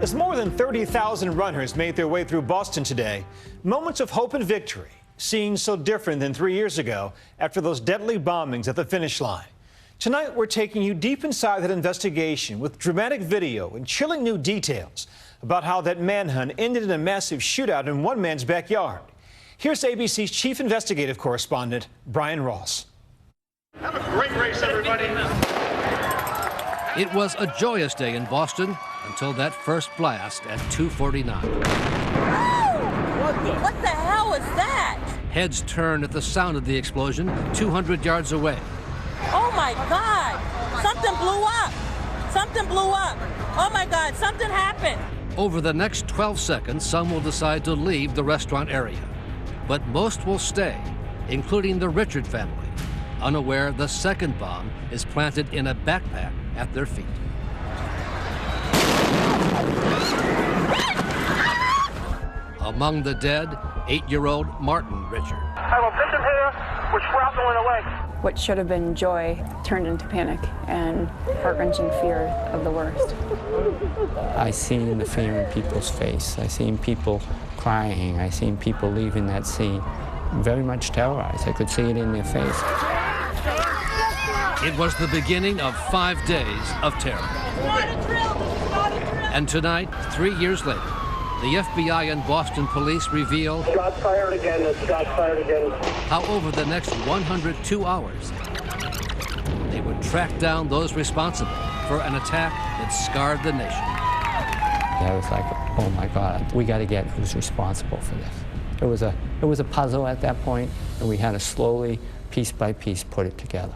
As more than 30,000 runners made their way through Boston today, moments of hope and victory, scenes so different than 3 years ago after those deadly bombings at the finish line. Tonight, we're taking you deep inside that investigation with dramatic video and chilling new details about how that manhunt ended in a massive shootout in one man's backyard. Here's ABC's chief investigative correspondent, Brian Ross. Have a great race, everybody. It was a joyous day in Boston until that first blast at 2:49. What the hell was that? Heads turned at the sound of the explosion 200 yards away. Oh my God! Something blew up! Something blew up! Oh my God, something happened! Over the next 12 seconds, some will decide to leave the restaurant area. But most will stay, including the Richard family, unaware the second bomb is planted in a backpack at their feet. Among the dead, 8-year-old Martin Richard. I have a victim here with shrapnel in the leg. What should have been joy turned into panic and heart-wrenching fear of the worst. I seen the fear in people's face. I seen people crying. I seen people leaving that scene very much terrorized. I could see it in their face. It was the beginning of 5 days of terror. And tonight, 3 years later, the FBI and Boston police reveal Shots fired again, shots fired again. how over the next 102 hours, they would track down those responsible for an attack that scarred the nation. I was like, oh my God, we got to get who's responsible for this. It was a puzzle at that point, and we had to slowly, piece by piece, put it together.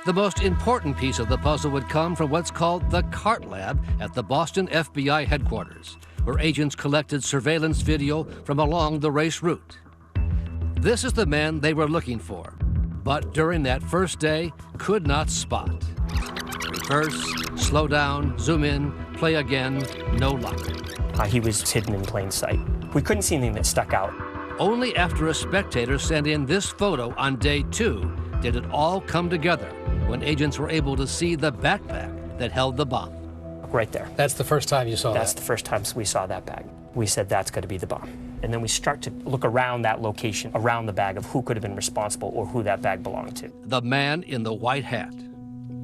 The most important piece of the puzzle would come from what's called the CART Lab at the Boston FBI headquarters, where agents collected surveillance video from along the race route. This is the man they were looking for, but during that first day, could not spot. Reverse, slow down, zoom in, play again, no luck. He was hidden in plain sight. We couldn't see anything that stuck out. Only after a spectator sent in this photo on day 2 did it all come together, when agents were able to see the backpack that held the bomb. Right there. That's the first time you saw that? That's the first time we saw that bag. We said that's got to be the bomb. And then we start to look around that location, around the bag, of who could have been responsible or who that bag belonged to. The man in the white hat.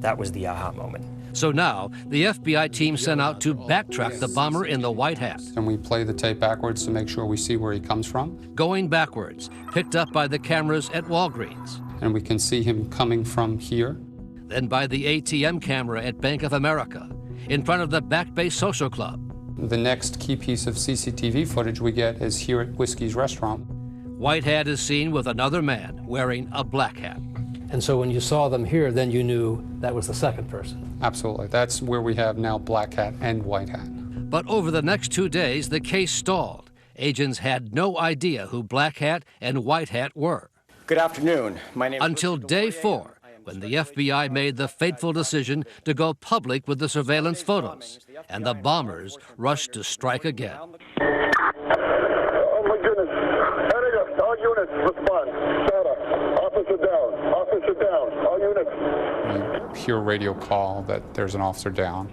That was the aha moment. So now, the FBI team sent out to backtrack the bomber in the white hat. And we play the tape backwards to make sure we see where he comes from. Going backwards, picked up by the cameras at Walgreens. And we can see him coming from here. Then by the ATM camera at Bank of America, in front of the Back Bay Social Club. The next key piece of CCTV footage we get is here at Whiskey's restaurant. White hat is seen with another man wearing a black hat. And so when you saw them here, then you knew that was the second person? Absolutely. That's where we have now black hat and white hat. But over the next 2 days, the case stalled. Agents had no idea who black hat and white hat were. Good afternoon. My name is Until day 4, when the FBI made the fateful decision to go public with the surveillance photos, and the bombers rushed to strike again. Oh my goodness. Heading up. All units, respond. Data. Officer down. Officer down. All units. We hear a radio call that there's an officer down,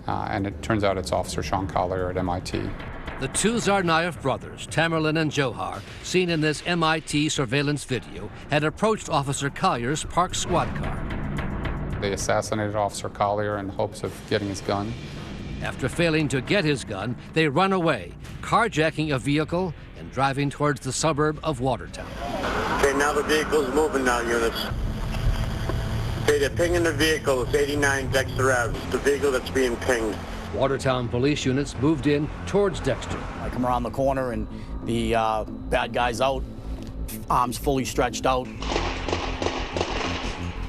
and it turns out it's Officer Sean Collier at MIT. The two Tsarnaev brothers, Tamerlan and Johar, seen in this MIT surveillance video, had approached Officer Collier's parked squad car. They assassinated Officer Collier in hopes of getting his gun. After failing to get his gun, they run away, carjacking a vehicle and driving towards the suburb of Watertown. Okay, now the vehicle's moving now, units. Okay, they're pinging the vehicle. It's 89 Dexter Ave. It's the vehicle that's being pinged. Watertown police units moved in towards Dexter. I come around the corner and the bad guy's out, arms fully stretched out.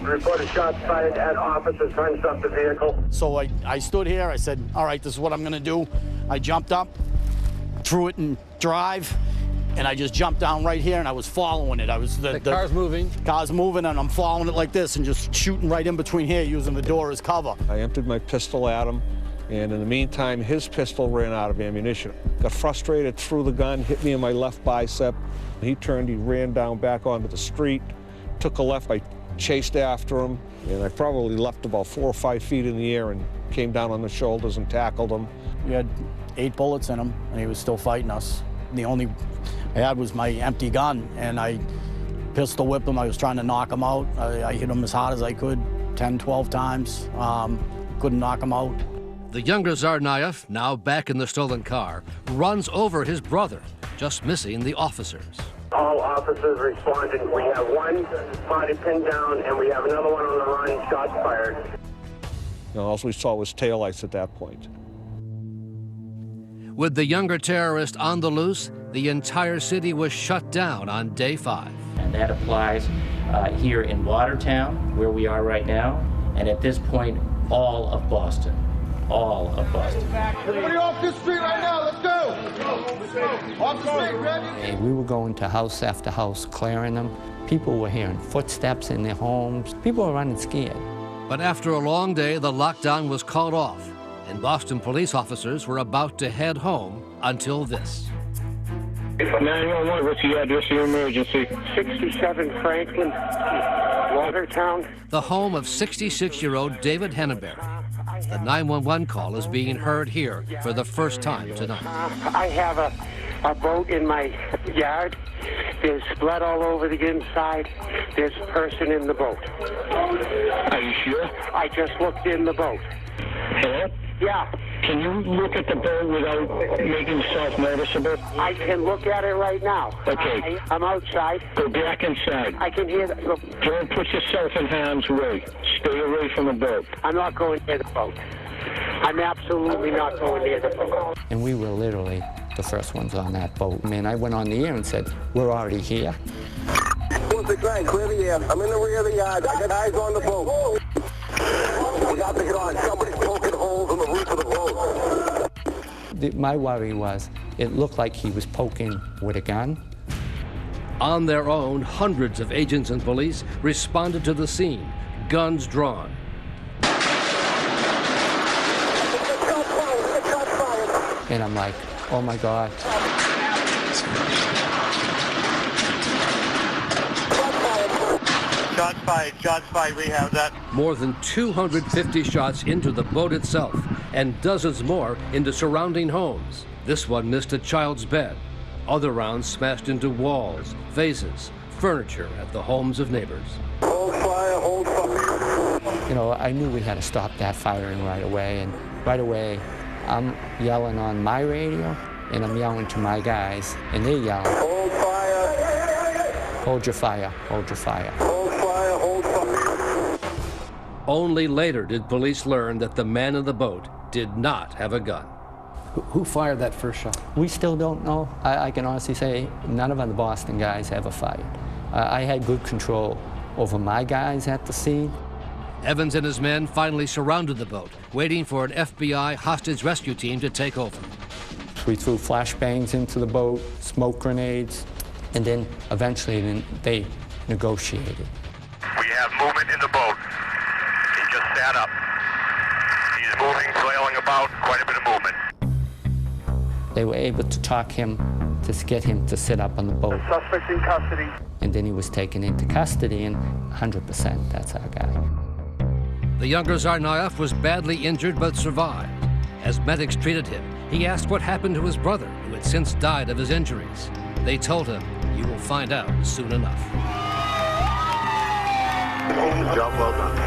Reported shots fired at officers trying to stop the vehicle. So I stood here, I said, all right, this is what I'm gonna do. I jumped up, threw it in drive, and I just jumped down right here and I was following it. The car's moving? Car's moving and I'm following it like this and just shooting right in between here using the door as cover. I emptied my pistol at him. And in the meantime, his pistol ran out of ammunition. Got frustrated, threw the gun, hit me in my left bicep. He turned, he ran down back onto the street, took a left. I chased after him, and I probably left about 4 or 5 feet in the air and came down on the shoulders and tackled him. He had 8 bullets in him, and he was still fighting us. The only I had was my empty gun, and I pistol whipped him. I was trying to knock him out. I hit him as hard as I could, 10, 12 times. Couldn't knock him out. The younger Tsarnaev, now back in the stolen car, runs over his brother, just missing the officers. All officers responding. We have one body pinned down, and we have another one on the run, shots fired. All we saw was taillights at that point. With the younger terrorist on the loose, the entire city was shut down on day 5. And that applies here in Watertown, where we are right now, and at this point, all of Boston. All of Boston. Everybody off this street right now, let's go! Off the street, ready? And we were going to house after house, clearing them. People were hearing footsteps in their homes. People were running scared. But after a long day, the lockdown was called off, and Boston police officers were about to head home until this. 911, what's the address of your emergency? 67 Franklin, Watertown. The home of 66-year-old David Henneberry. The 911 call is being heard here for the first time tonight. I have a boat in my yard. There's blood all over the inside. There's a person in the boat. Are you sure? I just looked in the boat. Hello? Yeah. Can you look at the boat without making yourself noticeable? I can look at it right now. Okay. I'm outside. Go back inside. I can hear the... Don't put yourself in harm's way. Stay away from the boat. I'm not going near the boat. I'm absolutely not going near the boat. And we were literally the first ones on that boat. I mean, I went on the air and said, we're already here. What's the grind? Clear the air. I'm in the rear of the yard. I got eyes on the boat. We got to get on. Somebody's poking holes in the roof of the boat. My worry was, it looked like he was poking with a gun. On their own, hundreds of agents and police responded to the scene, guns drawn. And I'm like, oh my God. Shots fired, we have that. More than 250 shots into the boat itself, and dozens more into surrounding homes. This one missed a child's bed. Other rounds smashed into walls, vases, furniture at the homes of neighbors. Hold fire, hold fire. You know, I knew we had to stop that firing right away, and right away, I'm yelling on my radio, and I'm yelling to my guys, and they're yelling, hold fire. Hold your fire, hold your fire. Hold fire, hold fire. Only later did police learn that the man in the boat did not have a gun. Who fired that first shot? We still don't know. I can honestly say none of the Boston guys ever fired. I had good control over my guys at the scene. Evans and his men finally surrounded the boat, waiting for an FBI hostage rescue team to take over. We threw flashbangs into the boat, smoke grenades, and then eventually they negotiated. We have movement in the boat. He just sat up. He's moving, flailing about, quite a bit of movement. They were able to talk him, to get him to sit up on the boat. The suspect in custody. And then he was taken into custody, and 100%, that's our guy. The younger Tsarnaev was badly injured but survived. As medics treated him, he asked what happened to his brother, who had since died of his injuries. They told him, "You will find out soon enough." Job well done.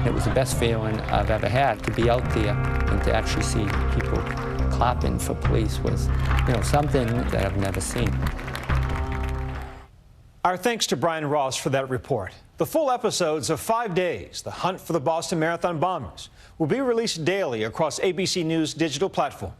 It was the best feeling I've ever had to be out there and to actually see people clapping for police was, you know, something that I've never seen. Our thanks to Brian Ross for that report. The full episodes of 5 Days, The Hunt for the Boston Marathon Bombers, will be released daily across ABC News digital platforms.